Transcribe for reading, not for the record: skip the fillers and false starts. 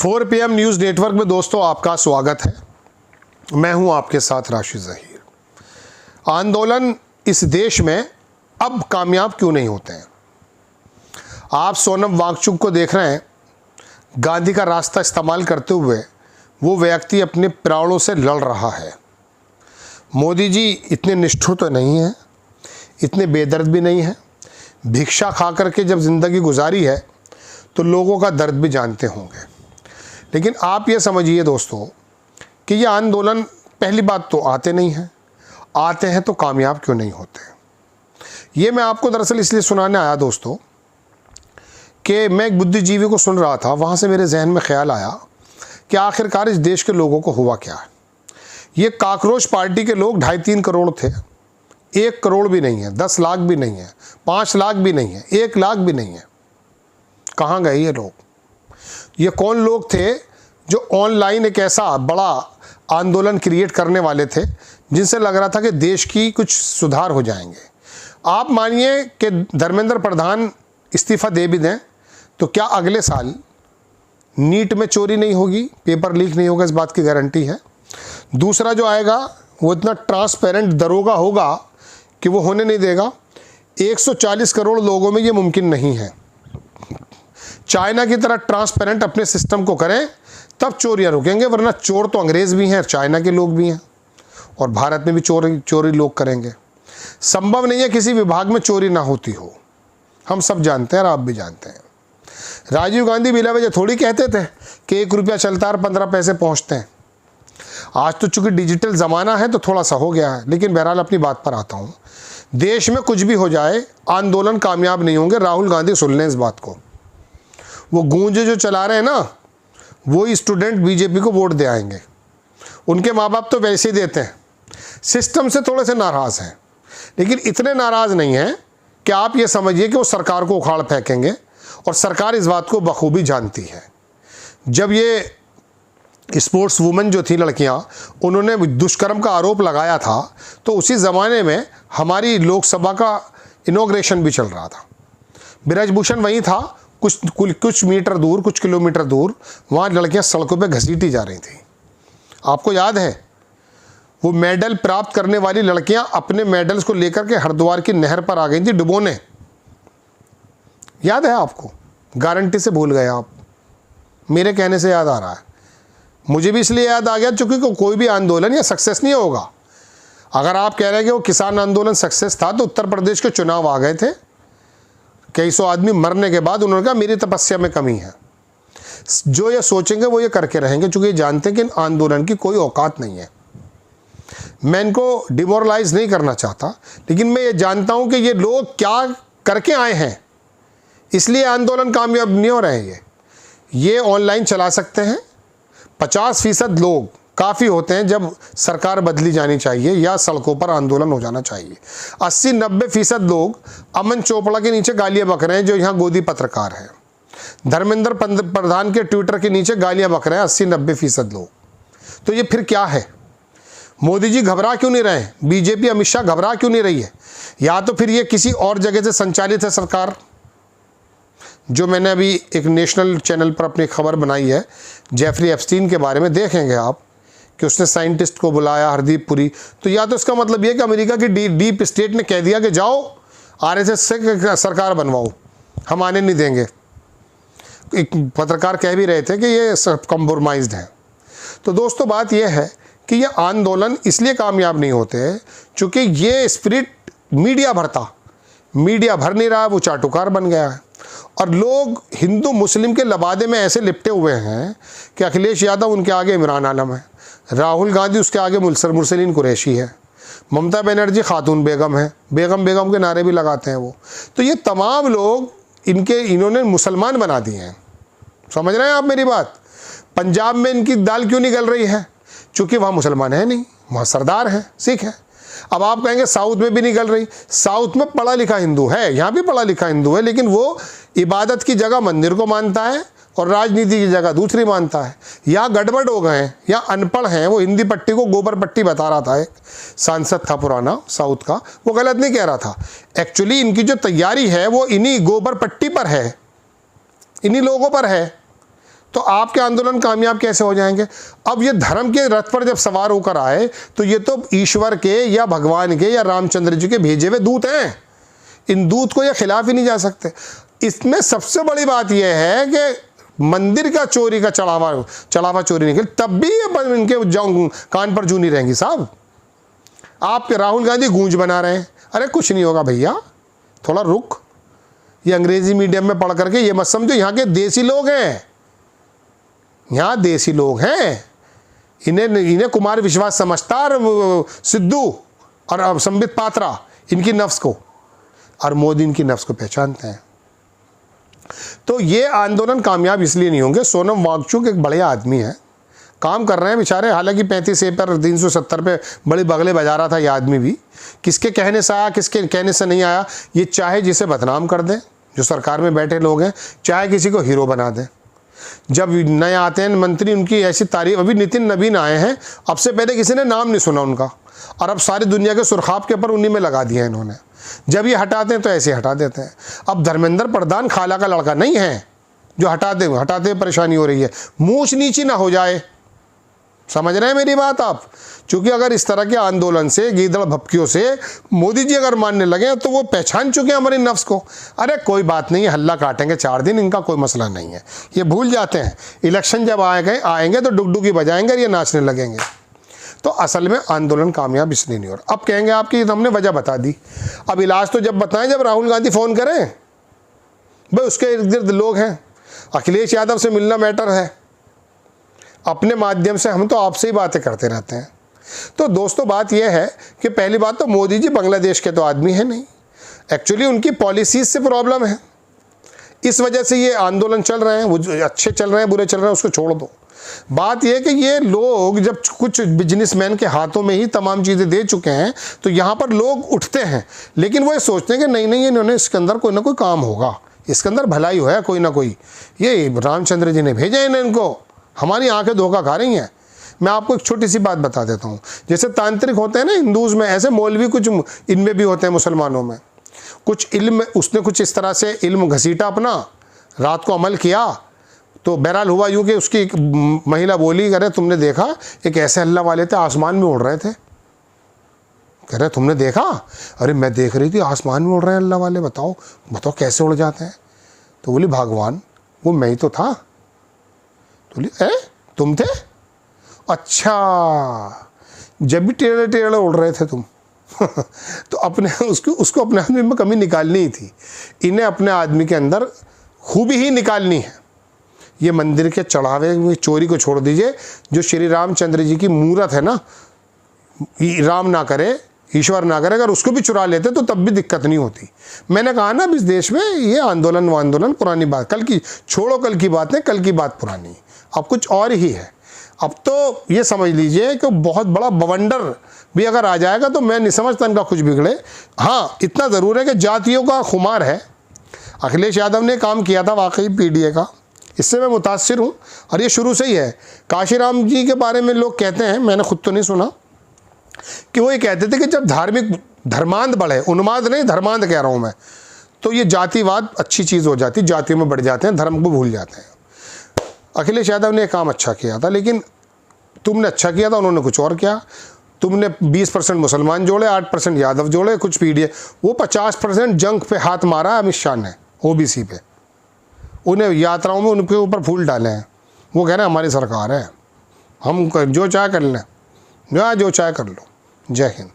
4 PM news network में दोस्तों आपका स्वागत है। मैं हूं आपके साथ राशिद ज़हीर। आंदोलन इस देश में अब कामयाब क्यों नहीं होते हैं? आप सोनम वांगचुक को देख रहे हैं। गांधी का रास्ता इस्तेमाल करते हुए वो व्यक्ति अपने प्राणों से लड़ रहा है। मोदी जी इतने निष्ठुर तो नहीं हैं, इतने बेदर्द भी नहीं हैं। भिक्षा खा करके जब ज़िंदगी गुजारी है तो लोगों का दर्द भी जानते होंगे। लेकिन आप ये समझिए दोस्तों कि ये आंदोलन पहली बात तो आते नहीं हैं, आते हैं तो कामयाब क्यों नहीं होते। ये मैं आपको दरअसल इसलिए सुनाने आया दोस्तों कि मैं एक बुद्धिजीवी को सुन रहा था, वहाँ से मेरे जहन में ख्याल आया कि आखिरकार इस देश के लोगों को हुआ क्या है। ये काकरोच पार्टी के लोग 2.5-3 करोड़ थे। 1 करोड़ भी नहीं है, 10 लाख भी नहीं है, 5 लाख भी नहीं है, 1 लाख भी नहीं है। कहाँ गए ये लोग? ये कौन लोग थे जो ऑनलाइन एक ऐसा बड़ा आंदोलन क्रिएट करने वाले थे जिनसे लग रहा था कि देश की कुछ सुधार हो जाएंगे। आप मानिए कि धर्मेंद्र प्रधान इस्तीफ़ा दे भी दें तो क्या अगले साल नीट में चोरी नहीं होगी, पेपर लीक नहीं होगा, इस बात की गारंटी है। दूसरा जो आएगा वो इतना ट्रांसपेरेंट दरोगा होगा कि वो होने नहीं देगा। 140 करोड़ लोगों में ये मुमकिन नहीं है। चाइना की तरह ट्रांसपेरेंट अपने सिस्टम को करें तब चोरियां रुकेंगे, वरना चोर तो अंग्रेज़ भी हैं, चाइना के लोग भी हैं, और भारत में भी चोरी लोग करेंगे। संभव नहीं है किसी विभाग में चोरी ना होती हो, हम सब जानते हैं और आप भी जानते हैं। राजीव गांधी बिला वजह थोड़ी कहते थे कि 1 रुपया चलता है और 15 पैसे पहुँचते हैं। आज तो चूँकि डिजिटल ज़माना है तो थोड़ा सा हो गया है, लेकिन बहरहाल अपनी बात पर आता हूँ। देश में कुछ भी हो जाए, आंदोलन कामयाब नहीं होंगे। राहुल गांधी सुन लें इस बात को। वो गूंज जो चला रहे हैं ना, वो स्टूडेंट बीजेपी को वोट दे आएंगे। उनके माँ बाप तो वैसे ही देते हैं। सिस्टम से थोड़े से नाराज़ हैं, लेकिन इतने नाराज़ नहीं हैं कि आप ये समझिए कि वो सरकार को उखाड़ फेंकेंगे, और सरकार इस बात को बखूबी जानती है। जब ये स्पोर्ट्स वुमेन जो थी लड़कियां, उन्होंने दुष्कर्म का आरोप लगाया था तो उसी ज़माने में हमारी लोकसभा का इनॉग्रेशन भी चल रहा था। ब्रजभूषण वहीं था, कुछ मीटर दूर, कुछ किलोमीटर दूर, वहाँ लड़कियाँ सड़कों पे घसीटी जा रही थी। आपको याद है वो मेडल प्राप्त करने वाली लड़कियाँ अपने मेडल्स को लेकर के हरिद्वार की नहर पर आ गई थी डुबोने। याद है आपको? गारंटी से भूल गए आप, मेरे कहने से याद आ रहा है। मुझे भी इसलिए याद आ गया क्योंकि कोई भी आंदोलन या सक्सेस नहीं होगा। अगर आप कह रहे हैं कि वो किसान आंदोलन सक्सेस था तो उत्तर प्रदेश के चुनाव आ गए थे, कई सौ आदमी मरने के बाद उन्होंने कहा मेरी तपस्या में कमी है। जो ये सोचेंगे वो ये करके रहेंगे, क्योंकि ये जानते हैं कि इन आंदोलन की कोई औकात नहीं है। मैं इनको डिमोरलाइज नहीं करना चाहता, लेकिन मैं ये जानता हूं कि ये लोग क्या करके आए हैं, इसलिए आंदोलन कामयाब नहीं हो रहे हैं। ये ऑनलाइन चला सकते हैं। 50% लोग काफ़ी होते हैं जब सरकार बदली जानी चाहिए या सड़कों पर आंदोलन हो जाना चाहिए। 80-90% लोग अमन चोपड़ा के नीचे गालियां बक रहे हैं, जो यहाँ गोदी पत्रकार हैं। धर्मेंद्र प्रधान के ट्विटर के नीचे गालियां बक रहे हैं 80-90% लोग। तो ये फिर क्या है? मोदी जी घबरा क्यों नहीं रहे हैं? बीजेपी अमित शाह घबरा क्यों नहीं रही है? या तो फिर ये किसी और जगह से संचालित है सरकार। जो मैंने अभी एक नेशनल चैनल पर अपनी खबर बनाई है जेफरी एप्स्टीन के बारे में, देखेंगे आप कि उसने साइंटिस्ट को बुलाया, हरदीप पुरी। तो या तो इसका मतलब ये कि अमेरिका की डीप स्टेट ने कह दिया कि जाओ आरएसएस से सरकार बनवाओ, हम आने नहीं देंगे। एक पत्रकार कह भी रहे थे कि ये सब कॉम्प्रोमाइज्ड है। तो दोस्तों बात यह है कि ये आंदोलन इसलिए कामयाब नहीं होते क्योंकि ये स्पिरिट मीडिया भर नहीं रहा, वो चाटुकार बन गया है। और लोग हिंदू मुस्लिम के लबादे में ऐसे लिपटे हुए हैं कि अखिलेश यादव उनके आगे इमरान आलम है, राहुल गांधी उसके आगे मुरसलीन कुरैशी है, ममता बनर्जी खातून बेगम है, बेगम के नारे भी लगाते हैं वो। तो ये तमाम लोग इन्होंने मुसलमान बना दिए हैं। समझ रहे हैं आप मेरी बात? पंजाब में इनकी दाल क्यों निकल रही है? चूँकि वहाँ मुसलमान है नहीं, वहाँ सरदार है, सिख है। अब आप कहेंगे साउथ में भी निकल रही। साउथ में पढ़ा लिखा हिंदू है, यहाँ भी पढ़ा लिखा हिंदू है, लेकिन वो इबादत की जगह मंदिर को मानता है और राजनीति की जगह दूसरी मानता है। या गड़बड़ हो गए हैं या अनपढ़ हैं। वो हिंदी पट्टी को गोबर पट्टी बता रहा था, एक सांसद था पुराना साउथ का, वो गलत नहीं कह रहा था। एक्चुअली इनकी जो तैयारी है वो इन्हीं गोबर पट्टी पर है, इन्हीं लोगों पर है। तो आपके आंदोलन कामयाब कैसे हो जाएंगे? अब ये धर्म के रथ पर जब सवार होकर आए तो ये तो ईश्वर के या भगवान के या रामचंद्र जी के भेजे हुए दूत हैं। इन दूत को ये खिलाफ ही नहीं जा सकते। इसमें सबसे बड़ी बात यह है कि मंदिर का चोरी का चढ़ावा चोरी निकले तब भी ये इनके कान पर जू नहीं रहेंगी साहब। आप राहुल गांधी गूंज बना रहे हैं। अरे कुछ नहीं होगा भैया, थोड़ा रुक। ये अंग्रेजी मीडियम में पढ़ करके ये मत समझो यहाँ के देसी लोग हैं, यहाँ देसी लोग हैं। इन्हें कुमार विश्वास समझता और सिद्धू और संबित पात्रा इनकी नफ्स को, और मोदी इनकी नफ्स को पहचानते हैं। तो ये आंदोलन कामयाब इसलिए नहीं होंगे। सोनम वांगचुक एक बड़े आदमी है, काम कर रहे हैं बेचारे। हालांकि 35 पर 370 पे बड़ी बगले बजा रहा था ये आदमी भी। किसके कहने से आया, किसके कहने से नहीं आया, ये चाहे जिसे बदनाम कर दें, जो सरकार में बैठे लोग हैं, चाहे किसी को हीरो बना दें। जब नए आते हैं मंत्री, उनकी ऐसी तारीफ, अभी नितिन नवीन आए हैं, अब से पहले किसी ने नाम नहीं सुना उनका, और अब सारी दुनिया के सुर्खाब के ऊपर उन्हीं में लगा दिया इन्होंने। जब ये हटाते हैं तो ऐसे हटा देते हैं। अब धर्मेंद्र प्रधान खाला का लड़का नहीं है जो हटाते परेशानी हो रही है। मूंछ नीची ना हो जाए, समझ रहे हैं मेरी बात आप? क्योंकि अगर इस तरह के आंदोलन से, गीदड़ भपकियों से मोदी जी अगर मानने लगे तो वो पहचान चुके हैं हमारी नफ्स को। अरे कोई बात नहीं है, हल्ला काटेंगे 4 दिन, इनका कोई मसला नहीं है। ये भूल जाते हैं इलेक्शन जब आएंगे तो डुगडुगी बजाएंगे और ये नाचने लगेंगे। तो असल में आंदोलन कामयाब इसलिए नहीं हो रहा। अब कहेंगे आपकी हमने वजह बता दी। अब इलाज तो जब बताएं जब राहुल गांधी फ़ोन करें। भाई उसके इर्द गिर्द लोग हैं, अखिलेश यादव से मिलना मैटर है। अपने माध्यम से हम तो आपसे ही बातें करते रहते हैं। तो दोस्तों बात यह है कि पहली बात तो मोदी जी बांग्लादेश के तो आदमी है नहीं, एक्चुअली उनकी पॉलिसीज से प्रॉब्लम है। इस वजह से ये आंदोलन चल रहे हैं, वो अच्छे चल रहे हैं बुरे चल रहे हैं उसको छोड़ दो। बात यह है कि ये लोग जब कुछ बिजनेसमैन के हाथों में ही तमाम चीज़ें दे चुके हैं तो यहाँ पर लोग उठते हैं, लेकिन वो ये सोचते हैं कि नहीं इन्होंने इसके अंदर कोई ना कोई काम होगा, इसके अंदर भलाई है कोई ना कोई, ये रामचंद्र जी ने भेजा है इनको, हमारी आंखें धोखा खा रही हैं। मैं आपको एक छोटी सी बात बता देता हूँ। जैसे तांत्रिक होते हैं ना हिंदूज़ में, ऐसे मौलवी कुछ इनमें भी होते हैं मुसलमानों में। कुछ इल्म उसने कुछ इस तरह से इल्म घसीटा अपना, रात को अमल किया, तो बहरहाल हुआ यूँ कि उसकी एक महिला बोली, कह रहे तुमने देखा एक ऐसे अल्लाह वाले थे आसमान में उड़ रहे थे। कह रहे तुमने देखा? अरे मैं देख रही थी आसमान में उड़ रहे हैं अल्लाह वाले, बताओ कैसे उड़ जाते हैं? तो बोली भगवान वो मैं ही तो था। तो बोली तुम थे? अच्छा, जब भी टेढ़े टेढ़े उड़ रहे थे तुम तो उसको अपने आदमी में कमी निकालनी ही थी। इन्हें अपने आदमी के अंदर खूबी ही निकालनी है। ये मंदिर के चढ़ावे में चोरी को छोड़ दीजिए। जो श्री रामचंद्र जी की मूर्त है ना, राम ना करे ईश्वर ना करे, अगर उसको भी चुरा लेते तो तब भी दिक्कत नहीं होती। मैंने कहा ना, इस देश में ये आंदोलन पुरानी बात, कल की छोड़ो, कल की बात है, कल की बात पुरानी, अब कुछ और ही है। अब तो ये समझ लीजिए कि बहुत बड़ा बवंडर भी अगर आ जाएगा तो मैं नहीं समझता इनका कुछ बिगड़े। हाँ, इतना ज़रूर है कि जातियों का खुमार है। अखिलेश यादव ने काम किया था वाकई पीडीए का, इससे मैं मुतासिर हूँ, और ये शुरू से ही है। काशीराम जी के बारे में लोग कहते हैं, मैंने खुद तो नहीं सुना, कि वो ये कहते थे कि जब धर्मांध बढ़े, उन्माद नहीं धर्मांध कह रहा हूँ मैं, तो ये जातिवाद अच्छी चीज़ हो जाती, जातियों में बढ़ जाते हैं, धर्म को भूल जाते हैं। अखिलेश यादव ने काम अच्छा किया था, लेकिन तुमने अच्छा किया था, उन्होंने कुछ और किया। तुमने 20% मुसलमान जोड़े, 8% यादव जोड़े, कुछ पीडीए, वो 50% जंग पे हाथ मारा अमित शाह ने, ओबीसी पे। उन्हें यात्राओं में उनके ऊपर फूल डाले हैं। वो कह रहे हैं हमारी सरकार है, हम जो चाहे कर लें, जो चाहे कर लो। जय हिंद।